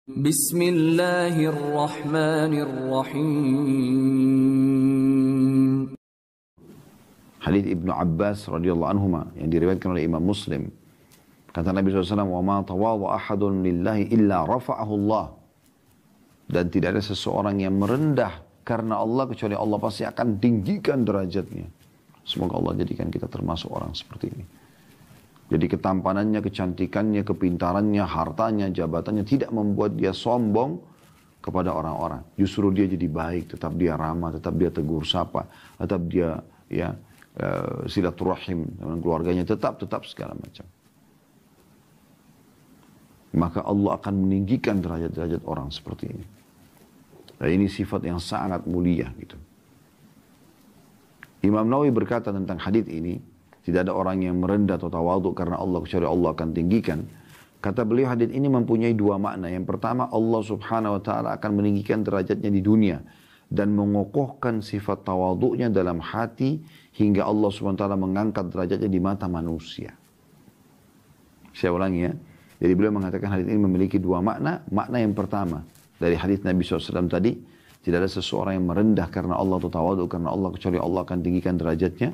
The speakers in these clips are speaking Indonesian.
Bismillahirrahmanirrahim. Hadits Ibnu Abbas radhiyallahu anhuma yang diriwayatkan oleh Imam Muslim. Kata Nabi SAW, "Wa ma tawadha ahadun lillahi illa rafa'ahu Allah." Dan tidak ada seseorang yang merendah karena Allah kecuali Allah pasti akan tinggikan derajatnya. Semoga Allah jadikan kita termasuk orang seperti ini. Jadi ketampanannya, kecantikannya, kepintarannya, hartanya, jabatannya tidak membuat dia sombong kepada orang-orang. Justru dia jadi baik, tetap dia ramah, tetap dia tegur sapa, tetap dia silaturahim dengan keluarganya, tetap segala macam. Maka Allah akan meninggikan derajat-derajat orang seperti ini. Dan ini sifat yang sangat mulia gitu. Imam Nawawi berkata tentang hadits ini, tidak ada orang yang merendah atau tawadhu karena Allah kecuali Allah akan tinggikan. Kata beliau, hadits ini mempunyai dua makna. Yang pertama, Allah subhanahu wa ta'ala akan meninggikan derajatnya di dunia dan mengokohkan sifat tawadhu'nya dalam hati hingga Allah subhanahu wa ta'ala mengangkat derajatnya di mata manusia. Saya ulangi ya. Jadi beliau mengatakan hadits ini memiliki dua makna. Makna yang pertama dari hadits Nabi SAW tadi, tidak ada seseorang yang merendah karena Allah atau tawadhu karena Allah kecuali Allah akan tinggikan derajatnya.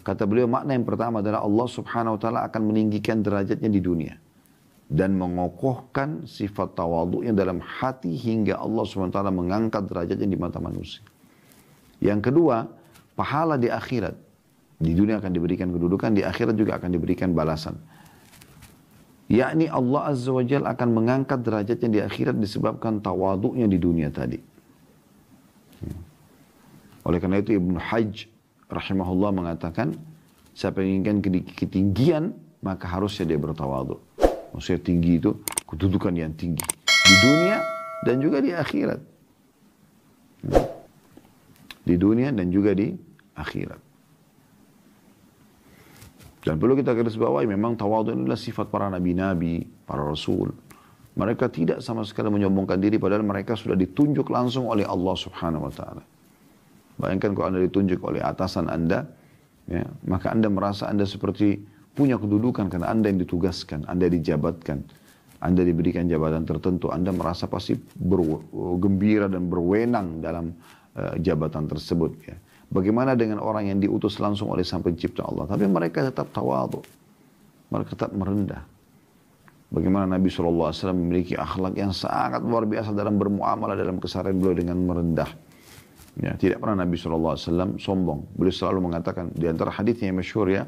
Kata beliau, makna yang pertama adalah Allah subhanahu wa ta'ala akan meninggikan derajatnya di dunia. Dan mengokohkan sifat tawadhu'nya dalam hati hingga Allah subhanahu wa ta'ala mengangkat derajatnya di mata manusia. Yang kedua, pahala di akhirat. Di dunia akan diberikan kedudukan, di akhirat juga akan diberikan balasan. Yakni Allah azza wa jalla akan mengangkat derajatnya di akhirat disebabkan tawadhu'nya di dunia tadi. Oleh karena itu Ibnu Hajj rahimahullah mengatakan, siapa yang inginkan ketinggian, maka harusnya dia bertawadhu. Maksudnya tinggi itu kedudukan yang tinggi di dunia dan juga di akhirat. Di dunia dan juga di akhirat. Dan perlu kita garis bawahi, memang tawadhu adalah sifat para nabi-nabi, para rasul. Mereka tidak sama sekali menyombongkan diri padahal mereka sudah ditunjuk langsung oleh Allah subhanahu wa ta'ala. Bayangkan kalau Anda ditunjuk oleh atasan Anda, ya, maka Anda merasa Anda seperti punya kedudukan karena Anda yang ditugaskan, Anda dijabatkan, Anda diberikan jabatan tertentu, Anda merasa pasti bergembira dan berwenang dalam jabatan tersebut. Ya. Bagaimana dengan orang yang diutus langsung oleh Sang Pencipta Allah? Tapi mereka tetap tawadhu, mereka tetap merendah. Bagaimana Nabi SAW memiliki akhlak yang sangat luar biasa dalam bermuamalah, dalam keseharian beliau dengan merendah. Ya, tidak pernah Nabi SAW sombong. Beliau selalu mengatakan, di antara hadisnya yang masyhur ya,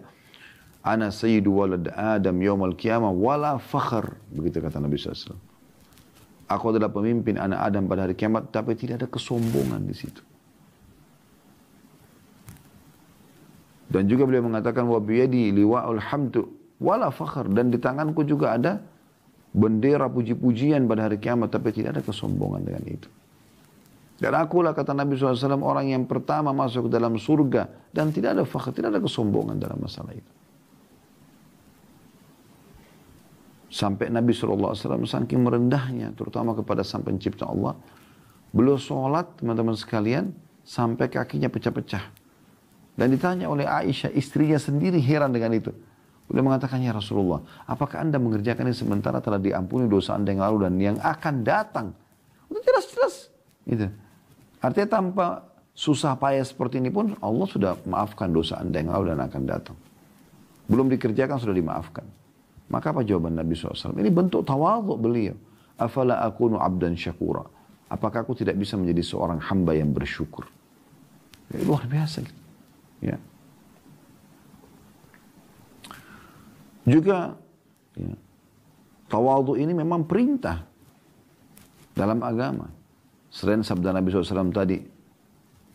"Ana sayyidu walad Adam yaumal qiyamah wala fakhr." Begitu kata Nabi SAW. Aku adalah pemimpin anak Adam pada hari kiamat, tapi tidak ada kesombongan di situ. Dan juga beliau mengatakan, "Wa biyadi liwa'ul hamdu wala fakhr." Dan di tanganku juga ada bendera puji-pujian pada hari kiamat, tapi tidak ada kesombongan dengan itu. Dan akulah, kata Nabi SAW, orang yang pertama masuk ke dalam surga. Dan tidak ada fakhr, tidak ada kesombongan dalam masalah itu. Sampai Nabi SAW saking merendahnya, terutama kepada Sang Pencipta Allah. Beliau sholat, teman-teman sekalian, sampai kakinya pecah-pecah. Dan ditanya oleh Aisyah, istrinya sendiri heran dengan itu. Beliau mengatakan, "Ya Rasulullah, apakah anda mengerjakan ini sementara telah diampuni dosa anda yang lalu dan yang akan datang?" Itu jelas-jelas. Gitu. Artinya tanpa susah payah seperti ini pun Allah sudah maafkan dosa anda yang lalu dan akan datang. Belum dikerjakan sudah dimaafkan. Maka apa jawaban Nabi SAW? Ini bentuk tawadhu beliau. "Afala akunu abdan syakura." Apakah aku tidak bisa menjadi seorang hamba yang bersyukur? Ya, luar biasa gitu. Ya. Juga ya, tawadhu ini memang perintah dalam agama. Selain sabda Nabi SAW tadi,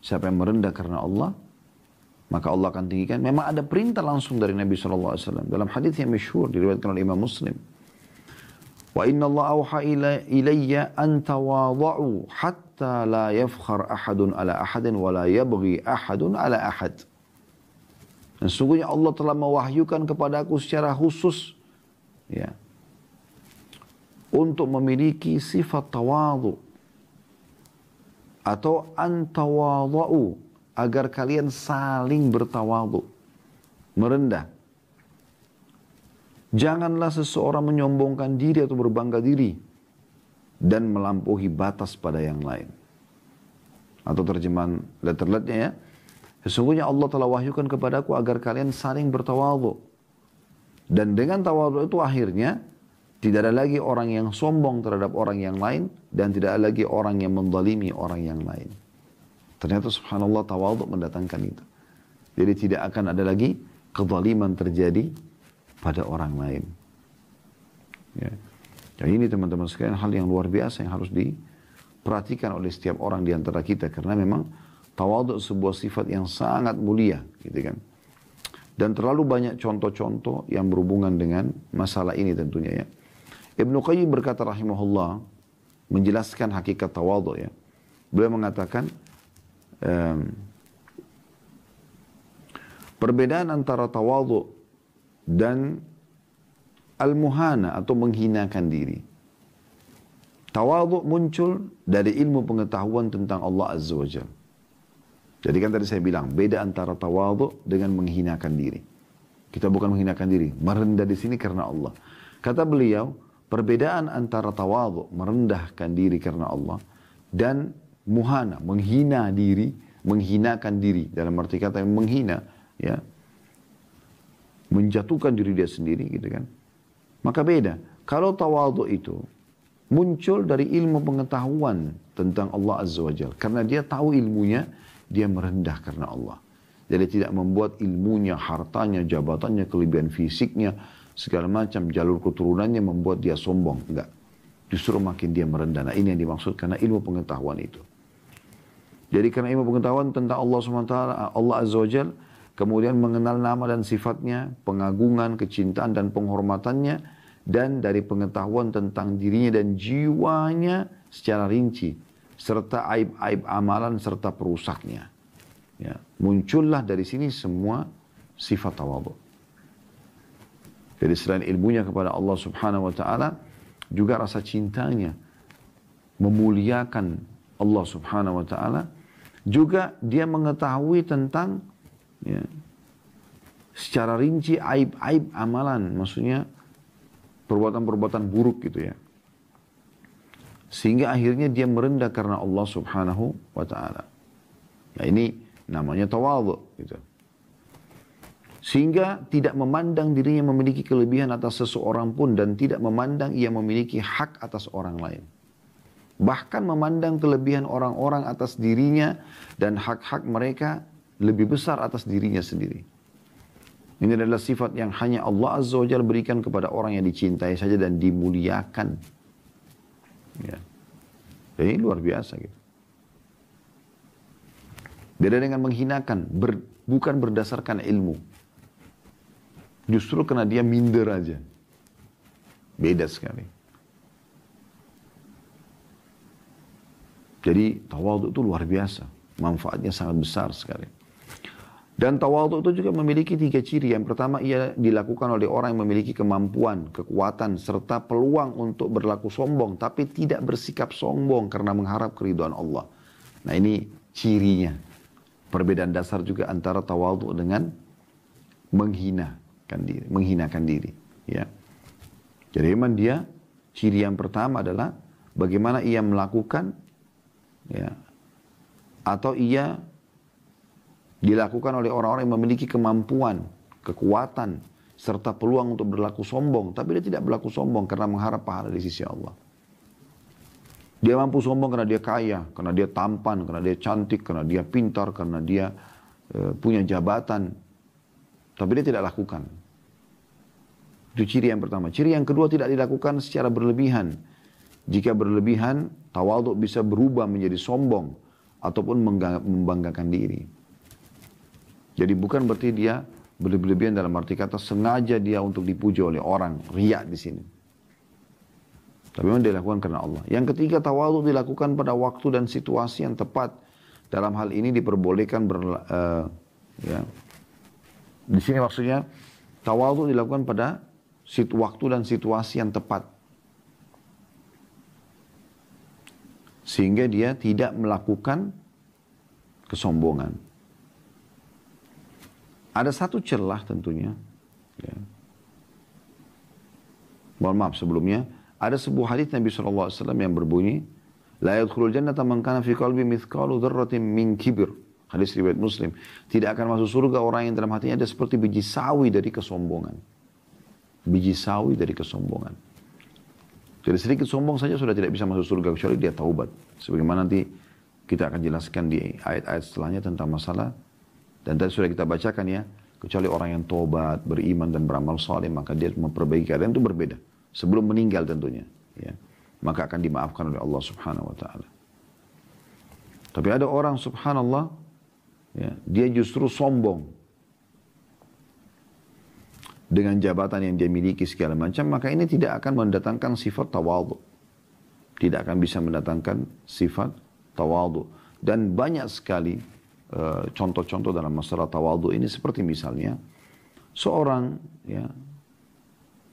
siapa yang merendah karena Allah, maka Allah akan tinggikan. Memang ada perintah langsung dari Nabi SAW. Dalam hadits yang masyhur diriwayatkan oleh Imam Muslim. "Wa inna Allah awha ilayya an tawadhu hatta la yafkhar ahadun ala ahadin wa la yabghi ahadun ala ahad." Dan sesungguhnya Allah telah mewahyukan kepadaku secara khusus, ya, untuk memiliki sifat tawadhu atau antawadhu, agar kalian saling bertawadhu, merendah. Janganlah seseorang menyombongkan diri atau berbangga diri dan melampaui batas pada yang lain. Atau terjemahan letter-letternya ya, sesungguhnya Allah telah wahyukan kepadaku agar kalian saling bertawadhu. Dan dengan tawadhu itu akhirnya tidak ada lagi orang yang sombong terhadap orang yang lain dan tidak ada lagi orang yang menzalimi orang yang lain. Ternyata subhanallah tawadhu mendatangkan itu. Jadi tidak akan ada lagi kezaliman terjadi pada orang lain. Ya. Dan ini teman-teman sekalian hal yang luar biasa yang harus diperhatikan oleh setiap orang di antara kita. Karena memang tawadhu sebuah sifat yang sangat mulia. Gitu kan. Dan terlalu banyak contoh-contoh yang berhubungan dengan masalah ini tentunya ya. Ibnu Qayyim berkata rahimahullah, menjelaskan hakikat tawadhu ya. Beliau mengatakan, perbedaan antara tawadhu dan al-muhana atau menghinakan diri. Tawadhu muncul dari ilmu pengetahuan tentang Allah Azza wa Jalla. Jadi kan tadi saya bilang, beda antara tawadhu dengan menghinakan diri. Kita bukan menghinakan diri, merendah di sini karena Allah. Kata beliau, perbedaan antara tawadhu, merendahkan diri karena Allah, dan muhana, menghina diri, menghinakan diri. Dalam arti kata yang menghina, ya, menjatuhkan diri dia sendiri, gitu kan. Maka beda. Kalau tawadhu itu muncul dari ilmu pengetahuan tentang Allah Azza wa Jalla. Karena dia tahu ilmunya, dia merendah karena Allah. Jadi tidak membuat ilmunya, hartanya, jabatannya, kelebihan fisiknya, segala macam jalur keturunannya membuat dia sombong. Enggak. Justru makin dia merendah. Nah ini yang dimaksud karena ilmu pengetahuan itu. Jadi karena ilmu pengetahuan tentang Allah SWT, Allah Azza wa Jalla, kemudian mengenal nama dan sifatnya, pengagungan, kecintaan dan penghormatannya, dan dari pengetahuan tentang dirinya dan jiwanya secara rinci, serta aib-aib amalan serta perusaknya. Ya, muncullah dari sini semua sifat tawadhu. Jadi selain ilmunya kepada Allah Subhanahu wa taala, juga rasa cintanya, memuliakan Allah Subhanahu wa taala, juga dia mengetahui tentang ya, secara rinci aib-aib amalan, maksudnya perbuatan-perbuatan buruk gitu ya. Sehingga akhirnya dia merendah karena Allah Subhanahu wa taala. Nah ini namanya tawadhu gitu. Sehingga tidak memandang dirinya memiliki kelebihan atas seseorang pun dan tidak memandang ia memiliki hak atas orang lain. Bahkan memandang kelebihan orang-orang atas dirinya dan hak-hak mereka lebih besar atas dirinya sendiri. Ini adalah sifat yang hanya Allah Azza wa Jalla berikan kepada orang yang dicintai saja dan dimuliakan. Ya. Jadi luar biasa gitu. Beda dengan menghinakan, bukan berdasarkan ilmu. Justru karena dia minder aja. Beda sekali. Jadi tawadhu itu luar biasa. Manfaatnya sangat besar sekali. Dan tawadhu itu juga memiliki 3 ciri. Yang pertama, ia dilakukan oleh orang yang memiliki kemampuan, kekuatan, serta peluang untuk berlaku sombong. Tapi tidak bersikap sombong karena mengharap keridhaan Allah. Nah ini cirinya. Perbedaan dasar juga antara tawadhu dengan menghinakan diri. Ya. Jadi memang dia, ciri yang pertama adalah bagaimana ia melakukan, ya, atau ia dilakukan oleh orang-orang yang memiliki kemampuan, kekuatan, serta peluang untuk berlaku sombong. Tapi dia tidak berlaku sombong karena mengharap pahala di sisi Allah. Dia mampu sombong karena dia kaya, karena dia tampan, karena dia cantik, karena dia pintar, karena dia punya jabatan. Tapi dia tidak lakukan. Itu ciri yang pertama. Ciri yang kedua, tidak dilakukan secara berlebihan. Jika berlebihan, tawadhu bisa berubah menjadi sombong ataupun membanggakan diri. Jadi bukan berarti dia berlebihan dalam arti kata sengaja dia untuk dipuji oleh orang, riya di sini. Tapi memang dilakukan karena Allah. Yang ketiga, tawadhu dilakukan pada waktu dan situasi yang tepat. Dalam hal ini diperbolehkan ya. Di sini maksudnya tawadhu dilakukan pada waktu dan situasi yang tepat. Sehingga dia tidak melakukan kesombongan. Ada satu celah tentunya. Ya. Mohon maaf sebelumnya. Ada sebuah hadis Nabi SAW yang berbunyi, La yadkhulul jannata man kana fi qalbi mithqalu dzarratin min kibir. Hadis riwayat Muslim. Tidak akan masuk surga orang yang dalam hatinya ada seperti biji sawi dari kesombongan. Biji sawi dari kesombongan. Jadi sedikit sombong saja sudah tidak bisa masuk surga kecuali dia taubat. Sebagaimana nanti kita akan jelaskan di ayat-ayat setelahnya tentang masalah. Dan tadi sudah kita bacakan ya. Kecuali orang yang taubat, beriman dan beramal saleh, maka dia memperbaiki keadaan itu berbeda. Sebelum meninggal tentunya. Ya. Maka akan dimaafkan oleh Allah subhanahu wa ta'ala. Tapi ada orang subhanallah, ya, dia justru sombong. Dengan jabatan yang dia miliki segala macam, maka ini tidak akan mendatangkan sifat tawadhu. Tidak akan bisa mendatangkan sifat tawadhu. Dan banyak sekali contoh-contoh dalam masalah tawadhu ini, seperti misalnya seorang ya,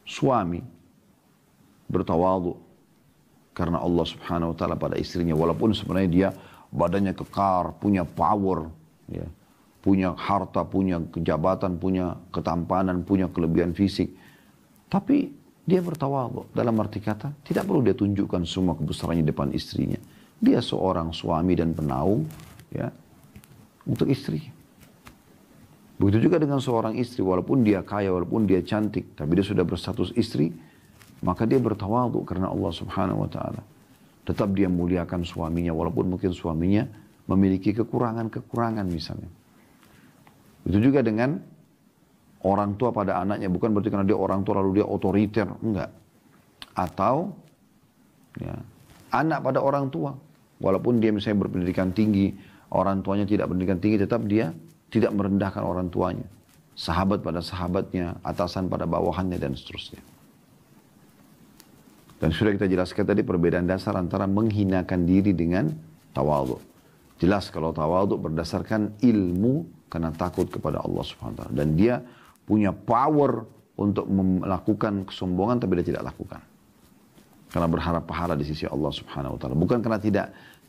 suami bertawadhu karena Allah subhanahu wa ta'ala pada istrinya, walaupun sebenarnya dia badannya kekar, punya power, ya, punya harta, punya kejabatan, punya ketampanan, punya kelebihan fisik. Tapi dia bertawadhu. Dalam arti kata, tidak perlu dia tunjukkan semua kebesarannya depan istrinya. Dia seorang suami dan penaung, ya, untuk istri. Begitu juga dengan seorang istri, walaupun dia kaya, walaupun dia cantik, tapi dia sudah berstatus istri, maka dia bertawadhu karena Allah subhanahu wa ta'ala. Tetap dia muliakan suaminya, walaupun mungkin suaminya memiliki kekurangan-kekurangan misalnya. Itu juga dengan orang tua pada anaknya, bukan berarti karena dia orang tua lalu dia otoriter, enggak. Atau ya, anak pada orang tua, walaupun dia misalnya berpendidikan tinggi, orang tuanya tidak berpendidikan tinggi, tetap dia tidak merendahkan orang tuanya. Sahabat pada sahabatnya, atasan pada bawahannya dan seterusnya. Dan sudah kita jelaskan tadi perbedaan dasar antara menghinakan diri dengan tawadhu. Jelas kalau tawadhu berdasarkan ilmu karena takut kepada Allah Subhanahu wa taala, dan dia punya power untuk melakukan kesombongan tapi dia tidak lakukan. Karena berharap pahala di sisi Allah Subhanahu wa taala, bukan karena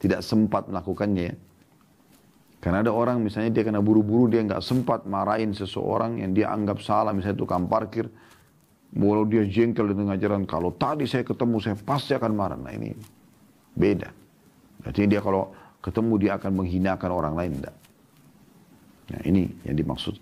tidak sempat melakukannya ya. Karena ada orang misalnya dia kena buru-buru, dia nggak sempat marahin seseorang yang dia anggap salah, misalnya tukang parkir. Walau dia jengkel dengan ajaran, kalau tadi saya ketemu saya pasti akan marah. Nah ini beda. Berarti dia kalau ketemu dia akan menghinakan orang lain. Enggak. Nah ini yang dimaksud.